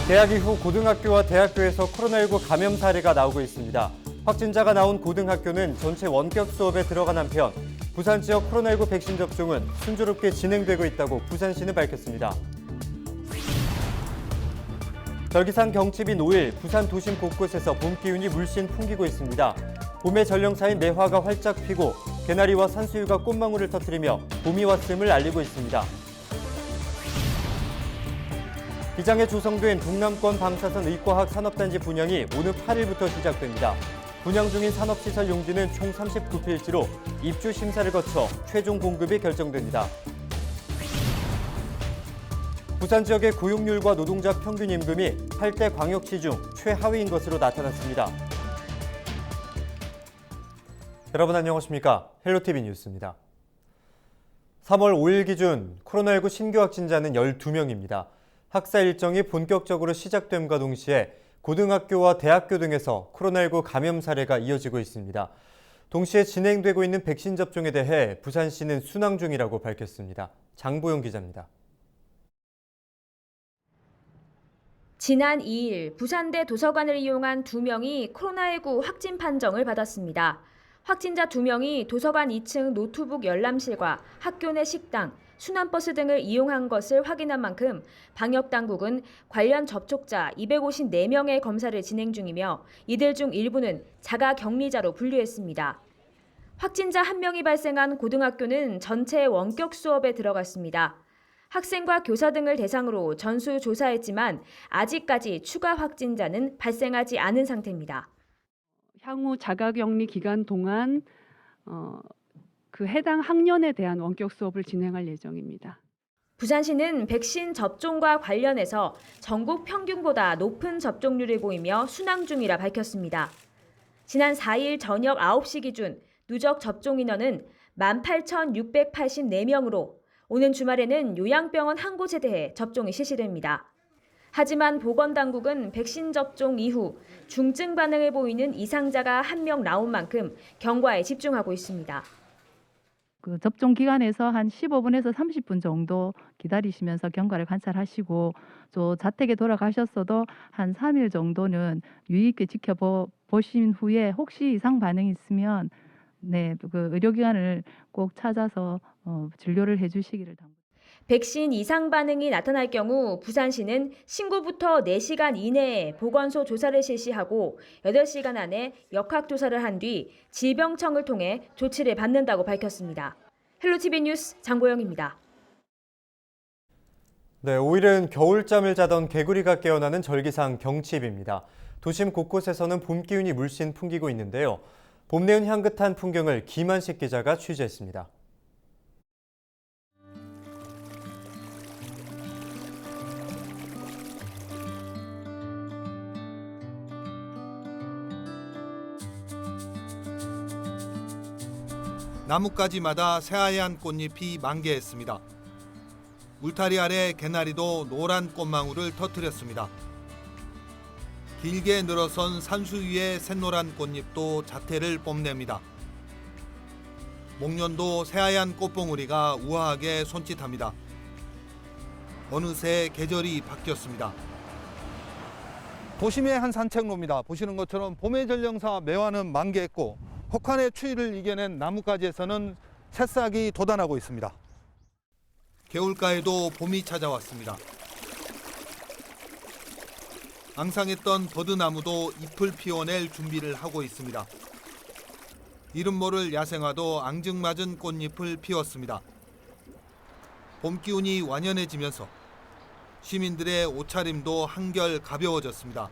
개학 이후 고등학교와 대학교에서 코로나19 감염 사례가 나오고 있습니다. 확진자가 나온 고등학교는 전체 원격 수업에 들어간 한편 부산 지역 코로나19 백신 접종은 순조롭게 진행되고 있다고 부산시는 밝혔습니다. 절기상 경칩인 5일 부산 도심 곳곳에서 봄 기운이 물씬 풍기고 있습니다. 봄의 전령사인 매화가 활짝 피고 개나리와 산수유가 꽃망울을 터뜨리며 봄이 왔음을 알리고 있습니다. 기장에 조성된 동남권 방사선 의과학 산업단지 분양이 오늘 8일부터 시작됩니다. 분양 중인 산업시설 용지는 총 39필지로 입주 심사를 거쳐 최종 공급이 결정됩니다. 부산 지역의 고용률과 노동자 평균 임금이 8대 광역시 중 최하위인 것으로 나타났습니다. 여러분 안녕하십니까? 헬로티비 뉴스입니다. 3월 5일 기준 코로나19 신규 확진자는 12명입니다. 학사 일정이 본격적으로 시작됨과 동시에 고등학교와 대학교 등에서 코로나19 감염 사례가 이어지고 있습니다. 동시에 진행되고 있는 백신 접종에 대해 부산시는 순항 중이라고 밝혔습니다. 장보영 기자입니다. 지난 2일 부산대 도서관을 이용한 2명이 코로나19 확진 판정을 받았습니다. 확진자 2명이 도서관 2층 노트북 열람실과 학교 내 식당, 순환버스 등을 이용한 것을 확인한 만큼 방역당국은 관련 접촉자 254명의 검사를 진행 중이며 이들 중 일부는 자가격리자로 분류했습니다. 확진자 1명이 발생한 고등학교는 전체 원격 수업에 들어갔습니다. 학생과 교사 등을 대상으로 전수조사했지만 아직까지 추가 확진자는 발생하지 않은 상태입니다. 향후 자가격리 기간 동안 그 해당 학년에 대한 원격 수업을 진행할 예정입니다. 부산시는 백신 접종과 관련해서 전국 평균보다 높은 접종률을 보이며 순항 중이라 밝혔습니다. 지난 4일 저녁 9시 기준 누적 접종 인원은 18,684명으로 오는 주말에는 요양병원 한 곳에 대해 접종이 실시됩니다. 하지만 보건당국은 백신 접종 이후 중증 반응을 보이는 이상자가 1명 나온 만큼 경과에 집중하고 있습니다. 그 접종 기간에서 한 15분에서 30분 정도 기다리시면서 경과를 관찰하시고 또 자택에 돌아가셨어도 한 3일 정도는 유의 있게 지켜보신 후에 혹시 이상 반응이 있으면 그 의료기관을 꼭 찾아서 진료를 해주시기를 당부드립니다. 백신 이상 반응이 나타날 경우 부산시는 신고부터 4시간 이내에 보건소 조사를 실시하고 8시간 안에 역학조사를 한 뒤 질병청을 통해 조치를 받는다고 밝혔습니다. 헬로티비 뉴스 장보영입니다. 네, 5일은 겨울잠을 자던 개구리가 깨어나는 절기상 경칩입니다. 도심 곳곳에서는 봄 기운이 물씬 풍기고 있는데요. 봄 내은 향긋한 풍경을 김한식 기자가 취재했습니다. 나뭇가지마다 새하얀 꽃잎이 만개했습니다. 울타리 아래 개나리도 노란 꽃망울을 터뜨렸습니다. 길게 늘어선 산수 위의 샛노란 꽃잎도 자태를 뽐냅니다. 목련도 새하얀 꽃봉우리가 우아하게 손짓합니다. 어느새 계절이 바뀌었습니다. 도심의 한 산책로입니다. 보시는 것처럼 봄의 전령사 매화는 만개했고 혹한의 추위를 이겨낸 나뭇가지에서는 새싹이 돋아나고 있습니다. 개울가에도 봄이 찾아왔습니다. 앙상했던 버드나무도 잎을 피워낼 준비를 하고 있습니다. 이름 모를 야생화도 앙증맞은 꽃잎을 피웠습니다. 봄 기운이 완연해지면서 시민들의 옷차림도 한결 가벼워졌습니다.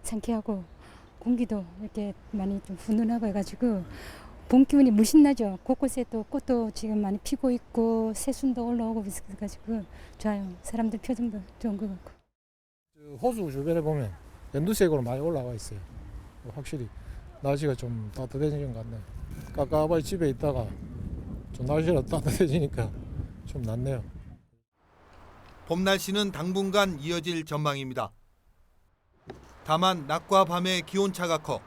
상쾌하고 공기도 이렇게 많이 좀 훈훈하고 해가지고 봄 기운이 물씬 나죠. 곳곳에 또 꽃도 지금 많이 피고 있고 새순도 올라오고 있어가지고 좋아요. 사람들 표정도 좋은 것 같고. 호수 주변에 보면 연두색으로 많이 올라와 있어요. 확실히 날씨가 좀 따뜻해진 것 같네요. 깝깝하게 집에 있다가 좀 날씨가 따뜻해지니까 좀 낫네요. 봄 날씨는 당분간 이어질 전망입니다. 다만 낮과 밤의 기온차가 커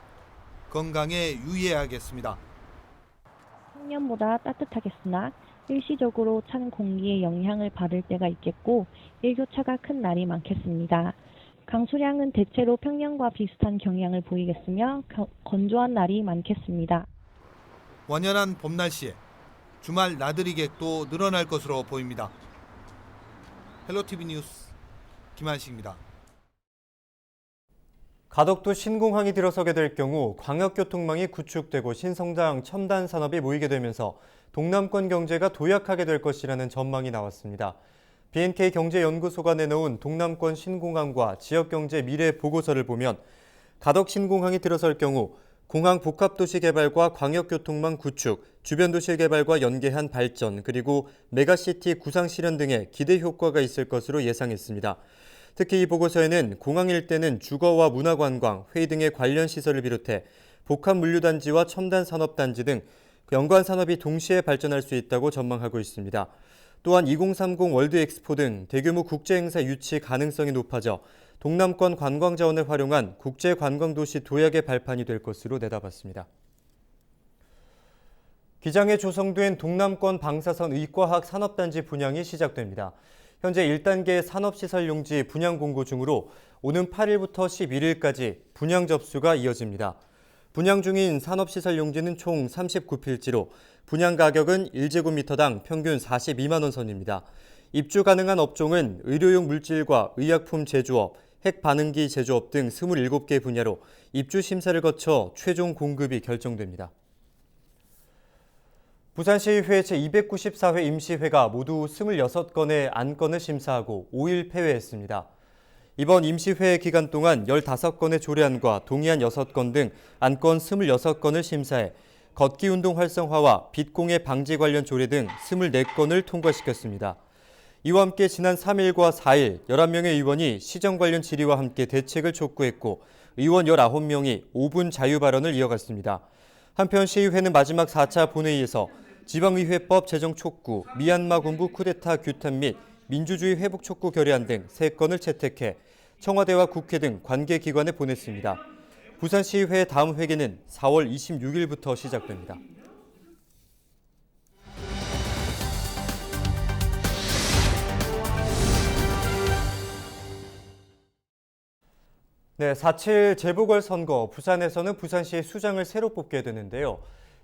건강에 유의해야겠습니다. 작년보다 따뜻하겠으나 일시적으로 찬 공기의 영향을 받을 때가 있겠고 일교차가 큰 날이 많겠습니다. 강수량은 대체로 평년과 비슷한 경향을 보이겠으며 건조한 날이 많겠습니다. 완연한 봄 날씨에 주말 나들이 객도 늘어날 것으로 보입니다. 헬로티비 뉴스 김한식입니다. 가덕도 신공항이 들어서게 될 경우 광역교통망이 구축되고 신성장 첨단 산업이 모이게 되면서 동남권 경제가 도약하게 될 것이라는 전망이 나왔습니다. BNK 경제연구소가 내놓은 동남권 신공항과 지역경제 미래 보고서를 보면 가덕 신공항이 들어설 경우 공항 복합도시 개발과 광역교통망 구축, 주변 도시 개발과 연계한 발전, 그리고 메가시티 구상 실현 등의 기대 효과가 있을 것으로 예상했습니다. 특히 이 보고서에는 공항 일대는 주거와 문화관광, 회의 등의 관련 시설을 비롯해 복합 물류단지와 첨단 산업단지 등 연관 산업이 동시에 발전할 수 있다고 전망하고 있습니다. 또한 2030 월드 엑스포 등 대규모 국제행사 유치 가능성이 높아져 동남권 관광 자원을 활용한 국제관광도시 도약의 발판이 될 것으로 내다봤습니다. 기장에 조성된 동남권 방사선 의과학 산업단지 분양이 시작됩니다. 현재 1단계 산업시설 용지 분양 공고 중으로 오는 8일부터 11일까지 분양 접수가 이어집니다. 분양 중인 산업시설 용지는 총 39필지로 분양 가격은 1제곱미터당 평균 42만 원 선입니다. 입주 가능한 업종은 의료용 물질과 의약품 제조업, 핵반응기 제조업 등 27개 분야로 입주 심사를 거쳐 최종 공급이 결정됩니다. 부산시의회 제294회 임시회가 모두 26건의 안건을 심사하고 5일 폐회했습니다. 이번 임시회 기간 동안 15건의 조례안과 동의안 6건 등 안건 26건을 심사해 걷기운동 활성화와 빛공해 방지 관련 조례 등 24건을 통과시켰습니다. 이와 함께 지난 3일과 4일 11명의 의원이 시정 관련 질의와 함께 대책을 촉구했고 의원 19명이 5분 자유 발언을 이어갔습니다. 한편 시의회는 마지막 4차 본회의에서 지방의회법 제정 촉구, 미얀마 군부 쿠데타 규탄 및 민주주의 회복 촉구 결의안 등 3건을 채택해 청와대와 국회 등 관계기관에 보냈습니다. 부산시의회 다음 회기는 4월 26일부터 시작됩니다. 네, 4.7 재보궐선거, 부산에서는 부산시의 수장을 새로 뽑게 되는데요.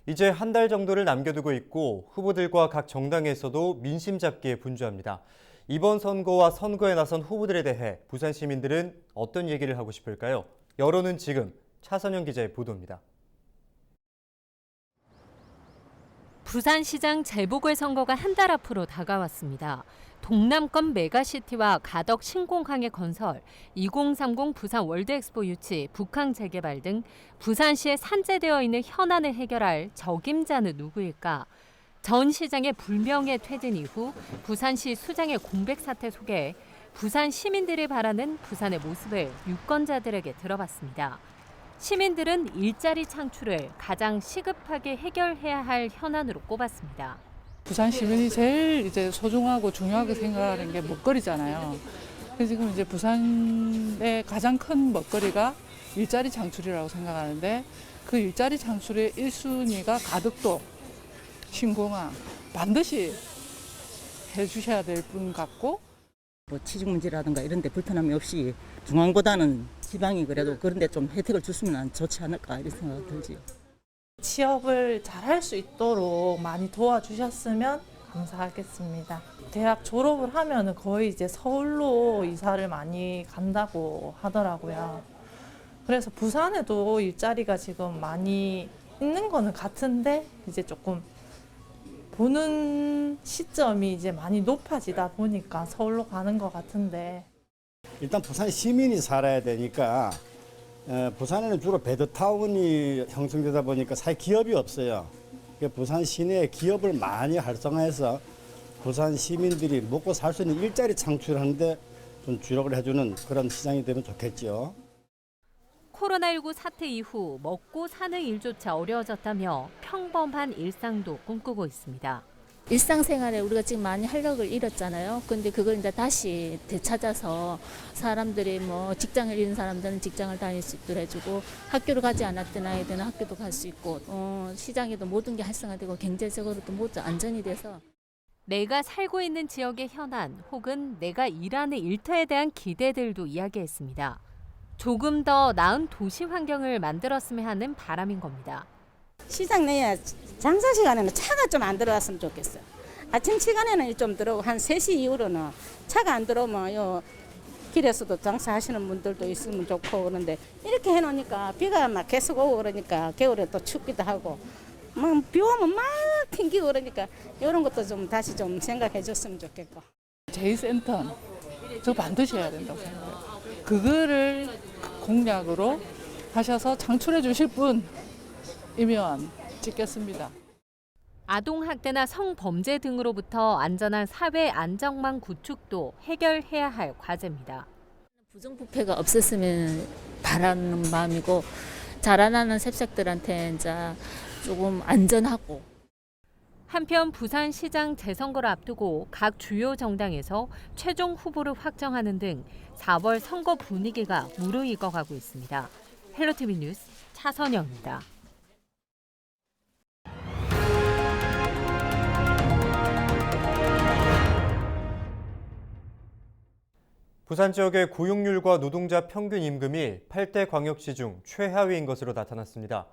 이제 한 달 정도를 남겨두고 있고 후보들과 각 정당에서도 민심 잡기에 분주합니다. 이번 선거와 선거에 나선 후보들에 대해 부산 시민들은 어떤 얘기를 하고 싶을까요? 여론은 지금 차선영 기자의 보도입니다. 부산시장 재보궐선거가 한 달 앞으로 다가왔습니다. 동남권 메가시티와 가덕 신공항의 건설, 2030 부산 월드엑스포 유치, 북항 재개발 등 부산시에 산재되어 있는 현안을 해결할 적임자는 누구일까? 전 시장의 불명예 퇴진 이후 부산시 수장의 공백 사태 속에 부산 시민들이 바라는 부산의 모습을 유권자들에게 들어봤습니다. 시민들은 일자리 창출을 가장 시급하게 해결해야 할 현안으로 꼽았습니다. 부산 시민이 제일 이제 소중하고 중요하게 생각하는 게 먹거리잖아요. 그래서 지금 이제 부산의 가장 큰 먹거리가 일자리 창출이라고 생각하는데 그 일자리 창출의 1순위가 가덕도, 신공항 반드시 해주셔야 될 분 같고 뭐 취직 문제라든가 이런 데 불편함이 없이 중앙보다는 지방이 그래도 그런 데 좀 혜택을 줬으면 좋지 않을까 이런 생각이 들지. 취업을 잘할 수 있도록 많이 도와주셨으면 감사하겠습니다. 대학 졸업을 하면 거의 이제 서울로 이사를 많이 간다고 하더라고요. 그래서 부산에도 일자리가 지금 많이 있는 거는 같은데 이제 조금 보는 시점이 이제 많이 높아지다 보니까 서울로 가는 것 같은데. 일단 부산 시민이 살아야 되니까 부산에는 주로 베드타운이 형성되다 보니까 사회 기업이 없어요. 부산 시내에 기업을 많이 활성화해서 부산 시민들이 먹고 살 수 있는 일자리 창출하는데 좀 주력을 해주는 그런 시장이 되면 좋겠죠. 코로나19 사태 이후 먹고 사는 일조차 어려워졌다며 평범한 일상도 꿈꾸고 있습니다. 일상생활에 우리가 지금 많이 활력을 잃었잖아요. 근데 그걸 이제 다시 되찾아서 사람들이 뭐 직장을 잃은 사람들은 직장을 다닐 수 있도록 해주고 학교를 가지 않았던 아이들은 학교도 갈 수 있고 시장에도 모든 게 활성화되고 경제적으로도 모두 안전이 돼서 내가 살고 있는 지역의 현안 혹은 내가 일하는 일터에 대한 기대들도 이야기했습니다. 조금 더 나은 도시 환경을 만들었으면 하는 바람인 겁니다. 시장 내에 장사 시간에는 차가 좀 안 들어왔으면 좋겠어요. 아침 시간에는 좀 들어오고 한 3시 이후로는 차가 안 들어오면 요 길에서도 장사하시는 분들도 있으면 좋고 그런데 이렇게 해놓으니까 비가 막 계속 오고 그러니까 겨울에 또 춥기도 하고 막 비 오면 막 튕기고 그러니까 이런 것도 좀 다시 좀 생각해 줬으면 좋겠고. 제2센터 저거 반드시 해야 된다고 생각해요. 그거를 공약으로 하셔서 창출해 주실 분이면 찍겠습니다. 아동학대나 성범죄 등으로부터 안전한 사회 안정망 구축도 해결해야 할 과제입니다. 부정부패가 없었으면 바라는 마음이고 자라나는 셉색들한테 이제 조금 안전하고. 한편 부산시장 재선거를 앞두고 각 주요 정당에서 최종 후보를 확정하는 등 4월 선거 분위기가 무르익어가고 있습니다. 헬로티비 뉴스 차선영입니다. 부산 지역의 고용률과 노동자 평균 임금이 8대 광역시 중 최하위인 것으로 나타났습니다.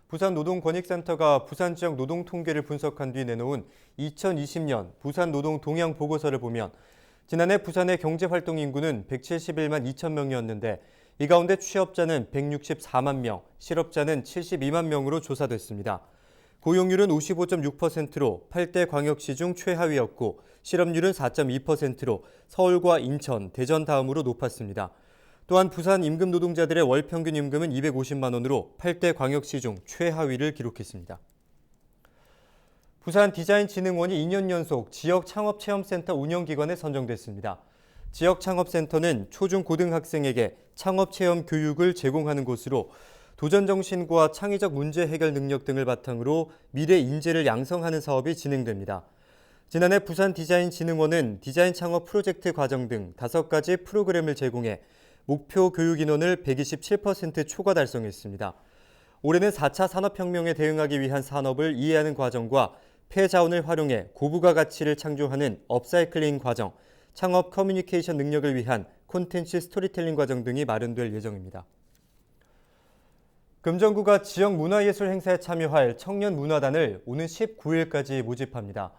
부산노동권익센터가 부산 지역 노동 통계를 분석한 뒤 내놓은 2020년 부산 노동 동향 보고서를 보면 지난해 부산의 경제활동 인구는 171만 2천 명이었는데 이 가운데 취업자는 164만 명, 실업자는 72만 명으로 조사됐습니다. 고용률은 55.6%로 8대 광역시 중 최하위였고 실업률은 4.2%로 서울과 인천, 대전 다음으로 높았습니다. 또한 부산 임금 노동자들의 월 평균 임금은 250만 원으로 8대 광역시 중 최하위를 기록했습니다. 부산 디자인진흥원이 2년 연속 지역 창업체험센터 운영기관에 선정됐습니다. 지역 창업센터는 초중 고등학생에게 창업체험 교육을 제공하는 곳으로 도전 정신과 창의적 문제 해결 능력 등을 바탕으로 미래 인재를 양성하는 사업이 진행됩니다. 지난해 부산 디자인진흥원은 디자인 창업 프로젝트 과정 등 5가지 프로그램을 제공해 목표 교육 인원을 127% 초과 달성했습니다. 올해는 4차 산업혁명에 대응하기 위한 산업을 이해하는 과정과 폐자원을 활용해 고부가 가치를 창조하는 업사이클링 과정, 창업 커뮤니케이션 능력을 위한 콘텐츠 스토리텔링 과정 등이 마련될 예정입니다. 금정구가 지역 문화예술 행사에 참여할 청년문화단을 오는 19일까지 모집합니다.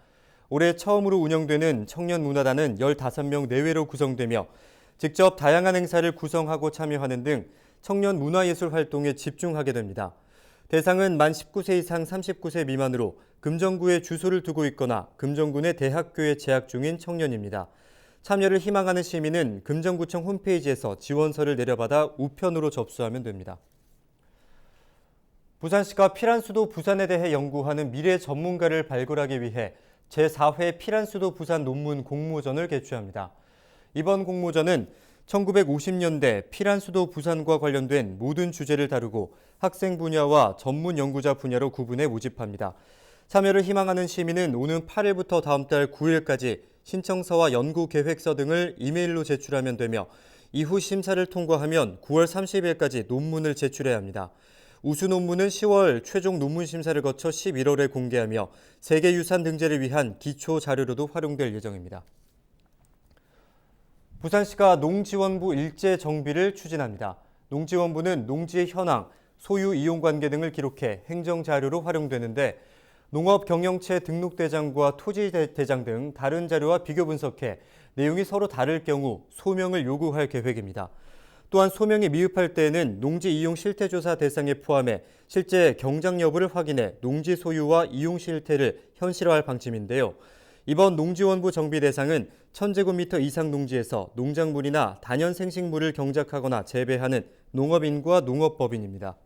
올해 처음으로 운영되는 청년문화단은 15명 내외로 구성되며 직접 다양한 행사를 구성하고 참여하는 등 청년 문화예술 활동에 집중하게 됩니다. 대상은 만 19세 이상 39세 미만으로 금정구에 주소를 두고 있거나 금정구 내 대학교에 재학 중인 청년입니다. 참여를 희망하는 시민은 금정구청 홈페이지에서 지원서를 내려받아 우편으로 접수하면 됩니다. 부산시가 피란수도 부산에 대해 연구하는 미래 전문가를 발굴하기 위해 제4회 피란수도 부산 논문 공모전을 개최합니다. 이번 공모전은 1950년대 피란수도 부산과 관련된 모든 주제를 다루고 학생 분야와 전문 연구자 분야로 구분해 모집합니다. 참여를 희망하는 시민은 오는 8일부터 다음 달 9일까지 신청서와 연구 계획서 등을 이메일로 제출하면 되며 이후 심사를 통과하면 9월 30일까지 논문을 제출해야 합니다. 우수 논문은 10월 최종 논문 심사를 거쳐 11월에 공개하며 세계유산 등재를 위한 기초 자료로도 활용될 예정입니다. 부산시가 농지원부 일제 정비를 추진합니다. 농지원부는 농지의 현황, 소유 이용 관계 등을 기록해 행정자료로 활용되는데 농업 경영체 등록대장과 토지대장 등 다른 자료와 비교 분석해 내용이 서로 다를 경우 소명을 요구할 계획입니다. 또한 소명이 미흡할 때에는 농지 이용 실태조사 대상에 포함해 실제 경작 여부를 확인해 농지 소유와 이용 실태를 현실화할 방침인데요. 이번 농지원부 정비 대상은 1000제곱미터 이상 농지에서 농작물이나 단연 생식물을 경작하거나 재배하는 농업인과 농업법인입니다.